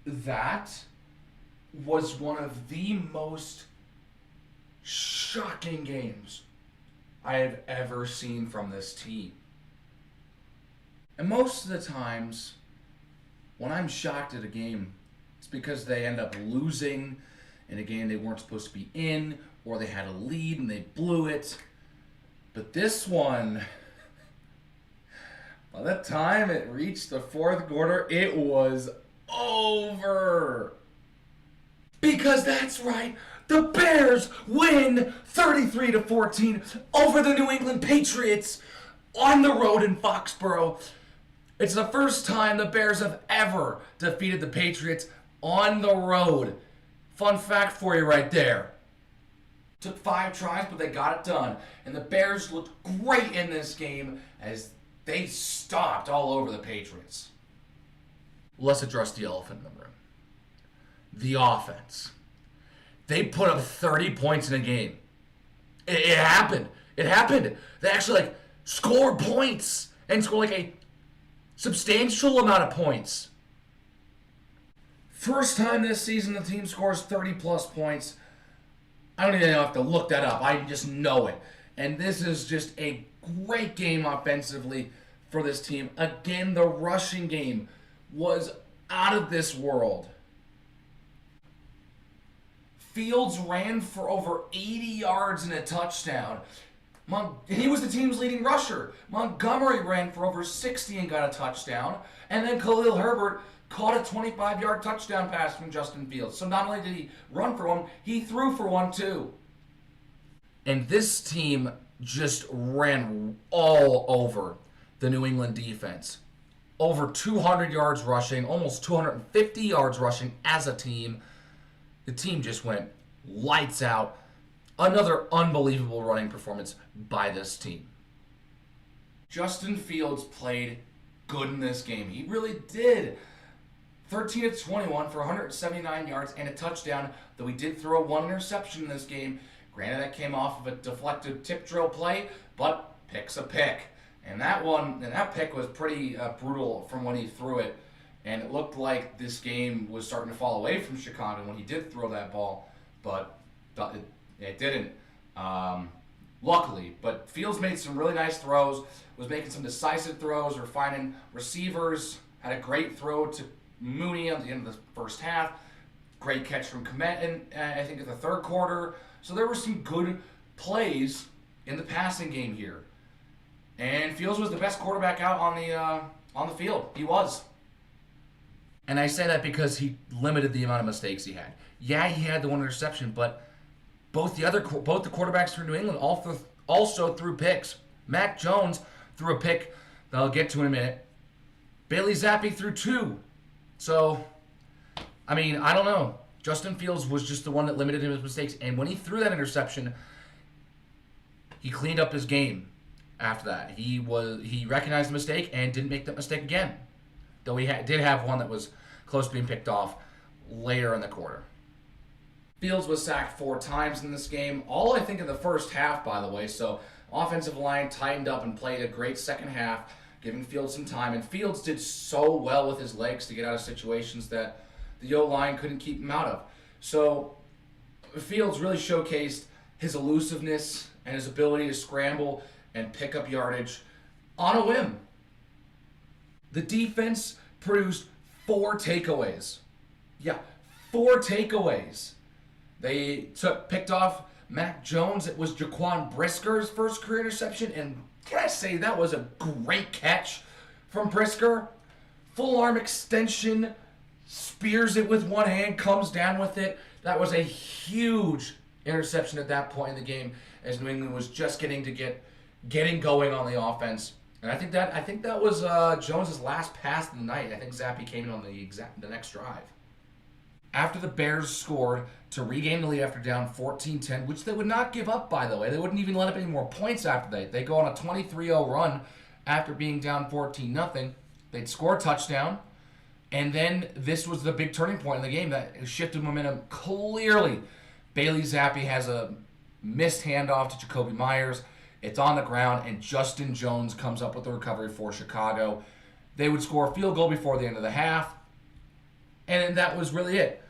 that was one of the most shocking games I have ever seen from this team. And most of the times, when I'm shocked at a game, it's because they end up losing in a game they weren't supposed to be in, or they had a lead and they blew it. But this one, by the time it reached the fourth quarter, it was over. Because that's right, the Bears win 33-14 over the New England Patriots on the road in Foxborough. It's the first time the Bears have ever defeated the Patriots on the road. Fun fact for you right there. Took 5 tries, but they got it done. And the Bears looked great in this game as they stomped all over the Patriots. Let's address the elephant in the room. The offense. They put up 30 points in a game. It happened. It happened. They actually scored points and scored a substantial amount of points. First time this season the team scores 30 plus points. I don't even have to look that up. I just know it. And this is just a great game offensively for this team. Again, the rushing game was out of this world. Fields ran for over 80 yards and a touchdown. He was the team's leading rusher. Montgomery ran for over 60 and got a touchdown. And then Khalil Herbert caught a 25-yard touchdown pass from Justin Fields. So not only did he run for one, he threw for one too. And this team just ran all over the New England defense. Over 200 yards rushing, almost 250 yards rushing as a team. The team just went lights out. Another unbelievable running performance by this team. Justin Fields played good in this game. He really did. 13 of 21 for 179 yards and a touchdown, though he did throw 1 interception in this game. Granted, that came off of a deflected tip drill play, but pick's a pick. And that pick was pretty brutal from when he threw it. And it looked like this game was starting to fall away from Chicago when he did throw that ball, but it didn't, luckily. But Fields made some really nice throws, was making some decisive throws, or finding receivers, had a great throw to Mooney at the end of the first half. Great catch from Komet, I think, in the third quarter. So there were some good plays in the passing game here. And Fields was the best quarterback out on the field. He was. And I say that because he limited the amount of mistakes he had. Yeah, he had the 1 interception, but both the quarterbacks for New England also threw picks. Mac Jones threw a pick that I'll get to in a minute. Bailey Zappe threw 2. So, I mean, I don't know. Justin Fields was just the one that limited his mistakes. And when he threw that interception, he cleaned up his game after that. He recognized the mistake and didn't make that mistake again. Though he did have one that was close to being picked off later in the quarter. Fields was sacked 4 times in this game. All, I think, in the first half, by the way. So offensive line tightened up and played a great second half, giving Fields some time. And Fields did so well with his legs to get out of situations that the O-line couldn't keep him out of. So Fields really showcased his elusiveness and his ability to scramble and pick up yardage on a whim. The defense produced 4 takeaways. Yeah, 4 takeaways. They picked off Mac Jones. It was Jaquan Brisker's first career interception, and can I say that was a great catch from Brisker? Full arm extension, spears it with one hand, comes down with it. That was a huge interception at that point in the game, as New England was just getting going on the offense. And I think that was Jones' last pass of the night. I think Zappe came in on the next drive. After the Bears scored to regain the lead after down 14-10, which they would not give up, by the way. They wouldn't even let up any more points after that. They go on a 23-0 run after being down 14-0. They'd score a touchdown, and then this was the big turning point in the game that shifted momentum clearly. Bailey Zappe has a missed handoff to Jacoby Myers. It's on the ground, and Justin Jones comes up with the recovery for Chicago. They would score a field goal before the end of the half. And that was really it.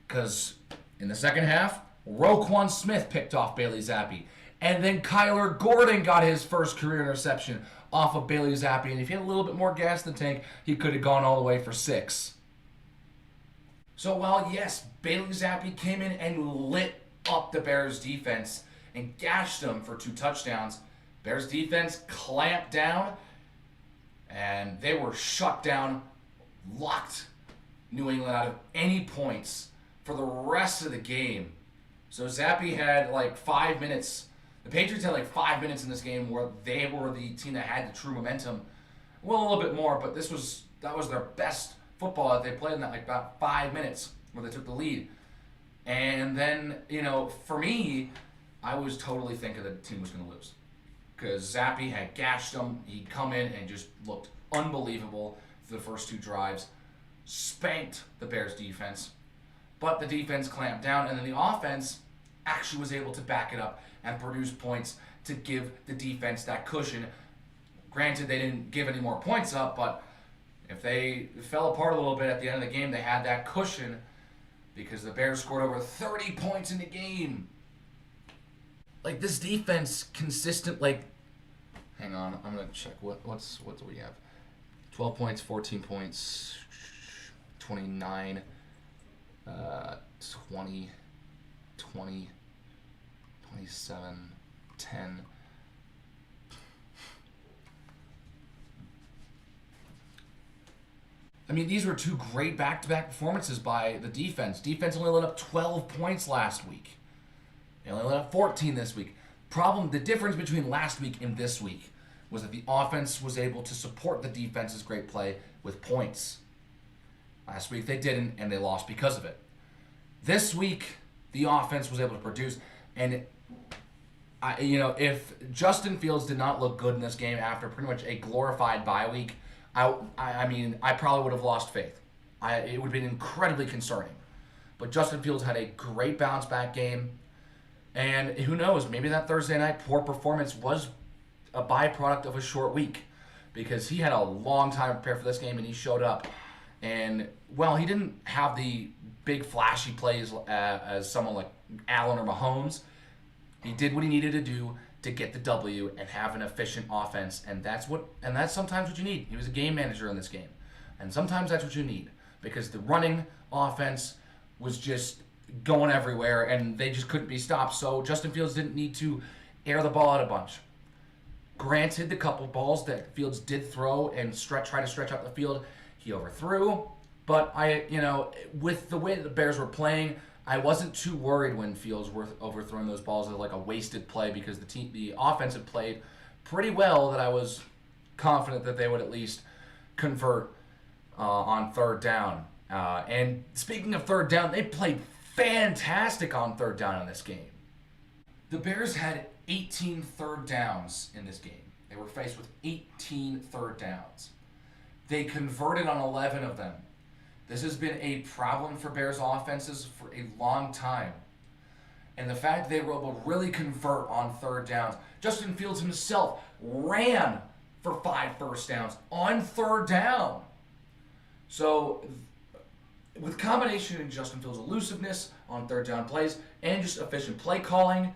Because in the second half, Roquan Smith picked off Bailey Zappe. And then Kyler Gordon got his first career interception off of Bailey Zappe. And if he had a little bit more gas in the tank, he could have gone all the way for 6. So while, yes, Bailey Zappe came in and lit up the Bears defense and gashed them for 2 touchdowns, Bears defense clamped down and they were shut down, locked New England out of any points for the rest of the game. So Zappe had like 5 minutes. The Patriots had like 5 minutes in this game where they were the team that had the true momentum. Well, a little bit more, but that was their best football that they played in that like about 5 minutes where they took the lead. And then, for me, I was totally thinking the team was going to lose. Because Zappe had gashed them. He'd come in and just looked unbelievable for the first 2 drives. Spanked the Bears defense. But the defense clamped down, and then the offense actually was able to back it up and produce points to give the defense that cushion. Granted, they didn't give any more points up, but if they fell apart a little bit at the end of the game, they had that cushion because the Bears scored over 30 points in the game. Like, this defense consistent, hang on, I'm going to check. What do we have? 12 points, 14 points, 29, 20, 27, 10. I mean, these were 2 great back-to-back performances by the defense. Defense only let up 12 points last week. They only let up 14 this week. The difference between last week and this week was that the offense was able to support the defense's great play with points. Last week they didn't, and they lost because of it. This week, the offense was able to produce, and if Justin Fields did not look good in this game after pretty much a glorified bye week, I probably would have lost faith. It would have been incredibly concerning. But Justin Fields had a great bounce-back game. And who knows, maybe that Thursday night poor performance was a byproduct of a short week. Because he had a long time to prepare for this game, and he showed up. And, well, he didn't have the big flashy plays as someone like Allen or Mahomes. He did what he needed to do to get the W and have an efficient offense, and that's sometimes what you need. He was a game manager in this game, and sometimes that's what you need because the running offense was just going everywhere, and they just couldn't be stopped. So Justin Fields didn't need to air the ball out a bunch. Granted, the couple balls that Fields did throw and try to stretch out the field, he overthrew. But with the way that the Bears were playing, I wasn't too worried when Fields were overthrowing those balls as like a wasted play because the offense had played pretty well that I was confident that they would at least convert on 3rd down. And speaking of 3rd down, they played fantastic on 3rd down in this game. The Bears had 18 3rd downs in this game. They were faced with 18 3rd downs. They converted on 11 of them. This has been a problem for Bears offenses for a long time. And the fact that they were able to really convert on 3rd downs. Justin Fields himself ran for 5 first downs on 3rd down. So with combination in Justin Fields' elusiveness on 3rd down plays and just efficient play calling,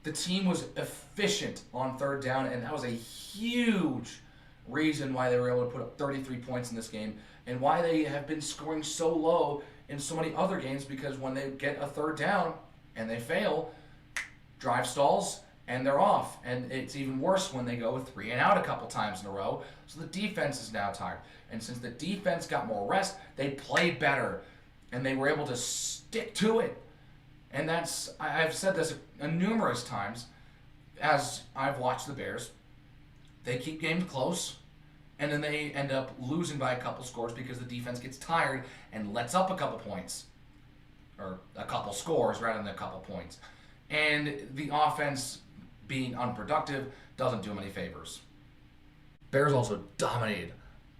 the team was efficient on 3rd down, and that was a huge reason why they were able to put up 33 points in this game and why they have been scoring so low in so many other games because when they get a 3rd down and they fail, drive stalls and they're off. And it's even worse when they go 3 and out a couple times in a row. So the defense is now tired. And since the defense got more rest, they played better and they were able to stick to it. And I've said this numerous times as I've watched the Bears. They keep games close, and then they end up losing by a couple scores because the defense gets tired and lets up a couple points. Or a couple scores rather than a couple points. And the offense, being unproductive, doesn't do them any favors. Bears also dominated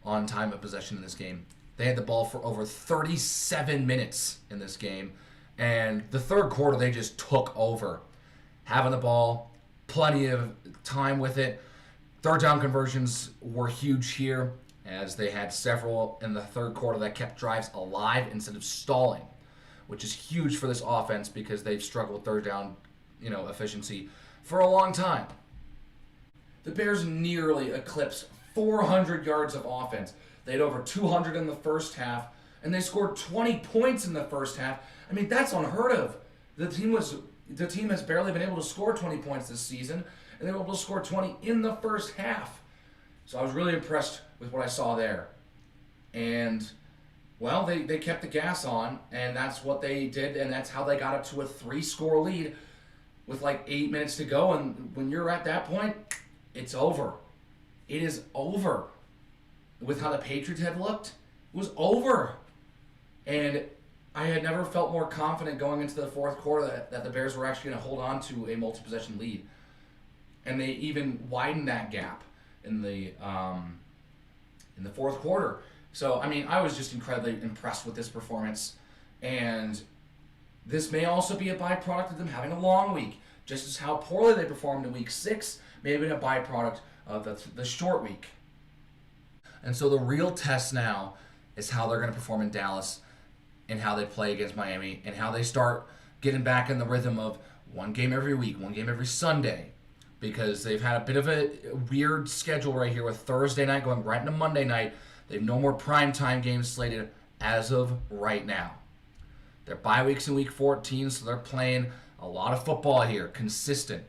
on time of possession in this game. They had the ball for over 37 minutes in this game. And the 3rd quarter, they just took over. Having the ball, plenty of time with it. 3rd down conversions were huge here. as they had several in the third quarter that kept drives alive instead of stalling, which is huge for this offense because they've struggled with third down, efficiency for a long time. The Bears nearly eclipsed 400 yards of offense. They had over 200 in the first half, and they scored 20 points in the first half. I mean, that's unheard of. The team has barely been able to score 20 points this season, and they were able to score 20 in the first half. So I was really impressed with what I saw there. And, well, they kept the gas on, and that's what they did, and that's how they got up to a 3-score lead with like 8 minutes to go. And when you're at that point, it's over. It is over. With how the Patriots had looked, it was over. And I had never felt more confident going into the fourth quarter that the Bears were actually going to hold on to a multi-possession lead. And they even widened that gap in the fourth quarter. So, I mean, I was just incredibly impressed with this performance. And this may also be a byproduct of them having a long week. Just as how poorly they performed in week 6 may have been a byproduct of the short week. And so the real test now is how they're going to perform in Dallas and how they play against Miami and how they start getting back in the rhythm of one game every week, one game every Sunday, because they've had a bit of a weird schedule right here with Thursday night going right into Monday night. They have no more primetime games slated as of right now. They're bye weeks in week 14, so they're playing a lot of football here, consistent.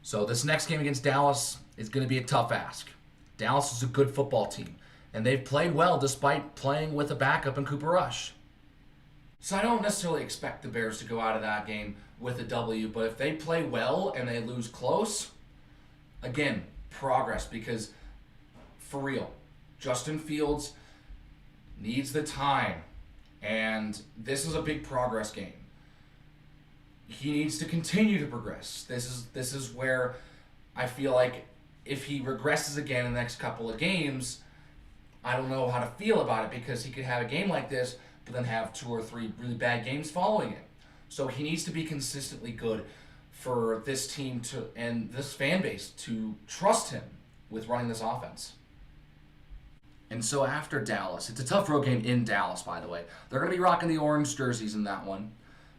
So this next game against Dallas is going to be a tough ask. Dallas is a good football team, and they've played well despite playing with a backup in Cooper Rush. So I don't necessarily expect the Bears to go out of that game with a W, but if they play well and they lose close, again, progress, because for real, Justin Fields needs the time, and this is a big progress game. He needs to continue to progress. This is where I feel like if he regresses again in the next couple of games, I don't know how to feel about it, because he could have a game like this, but then have 2 or 3 really bad games following it. So he needs to be consistently good for this team to and this fan base to trust him with running this offense. And so after Dallas, it's a tough road game in Dallas, by the way. They're going to be rocking the orange jerseys in that one.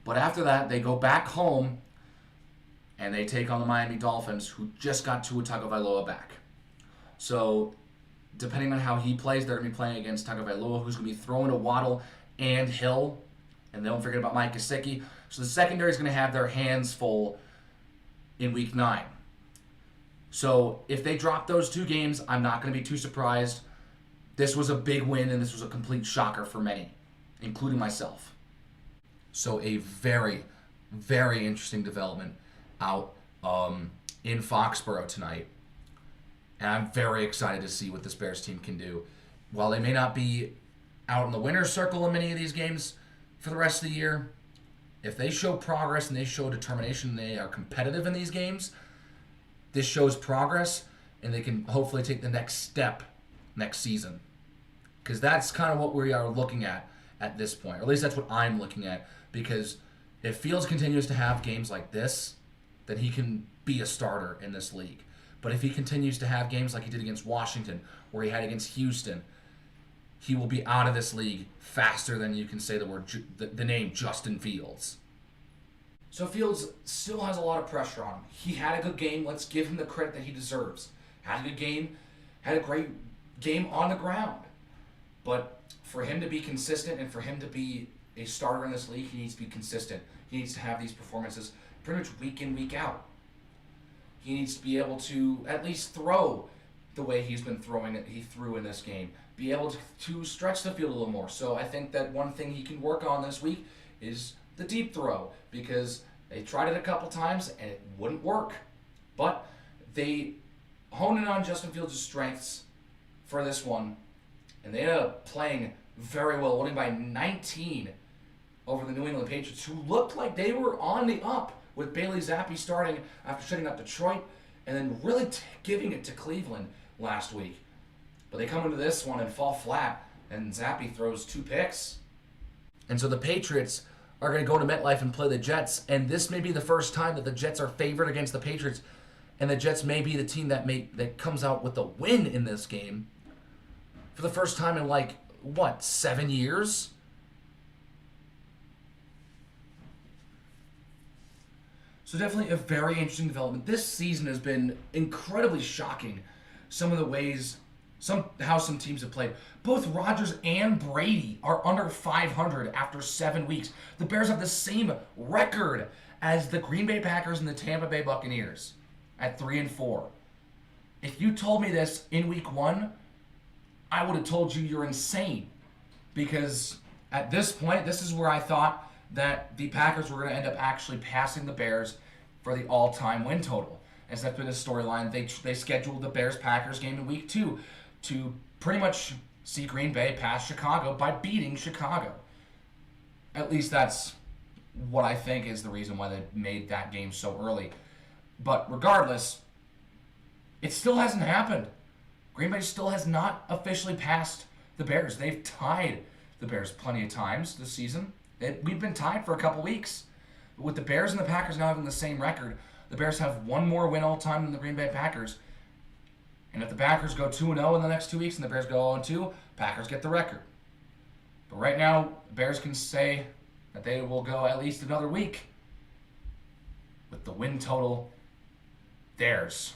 But after that, they go back home and they take on the Miami Dolphins, who just got Tua Tagovailoa back. So, depending on how he plays, they're going to be playing against Tagovailoa, who's going to be throwing to Waddle and Hill. And don't forget about Mike Gesicki. So the secondary is going to have their hands full in Week 9. So, if they drop those 2 games, I'm not going to be too surprised. This was a big win, and this was a complete shocker for many, including myself. So a very, very interesting development out in Foxborough tonight. And I'm very excited to see what this Bears team can do. While they may not be out in the winner's circle in many of these games for the rest of the year, if they show progress and they show determination and they are competitive in these games, this shows progress, and they can hopefully take the next step next season. Because that's kind of what we are looking at this point. Or at least that's what I'm looking at. Because if Fields continues to have games like this, then he can be a starter in this league. But if he continues to have games like he did against Washington, or he had against Houston, he will be out of this league faster than you can say the name Justin Fields. So Fields still has a lot of pressure on him. He had a good game. Let's give him the credit that he deserves. Had a good game. Had a great game on the ground. But for him to be consistent and for him to be a starter in this league, he needs to be consistent. He needs to have these performances pretty much week in, week out. He needs to be able to at least throw the way he's been throwing it. He threw in this game. Be able to stretch the field a little more. So I think that one thing he can work on this week is the deep throw, because they tried it a couple times and it wouldn't work. But they honed in on Justin Fields' strengths for this one, and they ended up playing very well, winning by 19 over the New England Patriots, who looked like they were on the up with Bailey Zappe starting after shutting up Detroit and then really giving it to Cleveland last week. But they come into this one and fall flat, and Zappe throws 2 picks. And so the Patriots are going to go to MetLife and play the Jets, and this may be the first time that the Jets are favored against the Patriots, and the Jets may be the team that comes out with the win in this game. for the first time in like, what, 7 years? So definitely a very interesting development. This season has been incredibly shocking. Some of the ways, how some teams have played. Both Rodgers and Brady are under 500 after 7 weeks. The Bears have the same record as the Green Bay Packers and the Tampa Bay Buccaneers at 3-4. If you told me this in week 1, I would have told you you're insane. Because at this point, this is where I thought that the Packers were going to end up actually passing the Bears for the all-time win total. As that's been a storyline, they scheduled the Bears-Packers game in week 2 to pretty much see Green Bay pass Chicago by beating Chicago. At least that's what I think is the reason why they made that game so early. But regardless, it still hasn't happened. Green Bay still has not officially passed the Bears. They've tied the Bears plenty of times this season. We've been tied for a couple weeks. But with the Bears and the Packers now having the same record, the Bears have one more win all time than the Green Bay Packers. And if the Packers go 2-0 in the next 2 weeks and the Bears go 0-2, Packers get the record. But right now, the Bears can say that they will go at least another week with the win total theirs.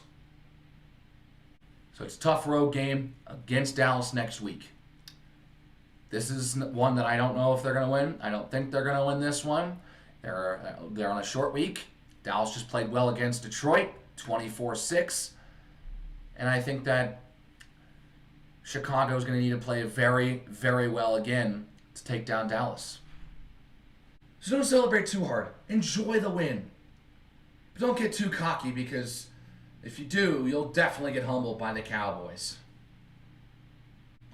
So it's a tough road game against Dallas next week. This is one that I don't know if they're going to win. I don't think they're going to win this one. They're on a short week. Dallas just played well against Detroit, 24-6. And I think that Chicago is going to need to play very, very well again to take down Dallas. So don't celebrate too hard. Enjoy the win. But don't get too cocky, because if you do, you'll definitely get humbled by the Cowboys.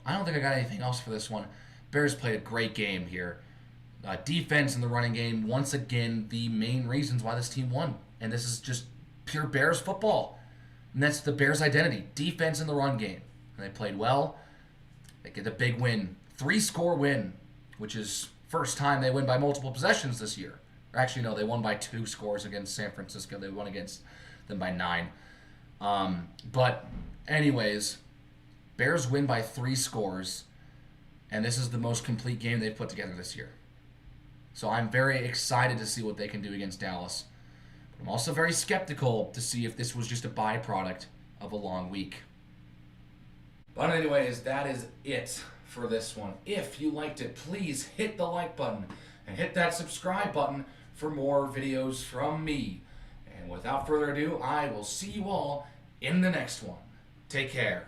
I don't think I got anything else for this one. Bears played a great game here. Defense and the running game, once again, the main reasons why this team won. And this is just pure Bears football. And that's the Bears' identity. Defense and the run game. And they played well. They get a big win. 3-score win, which is first time they win by multiple possessions this year. Or actually, no, they won by 2 scores against San Francisco. They won against them by 9. But anyways, Bears win by 3 scores. And this is the most complete game they've put together this year. So I'm very excited to see what they can do against Dallas. But I'm also very skeptical to see if this was just a byproduct of a long week. But anyways, that is it for this one. If you liked it, please hit the like button and hit that subscribe button for more videos from me. And without further ado, I will see you all in the next one. Take care.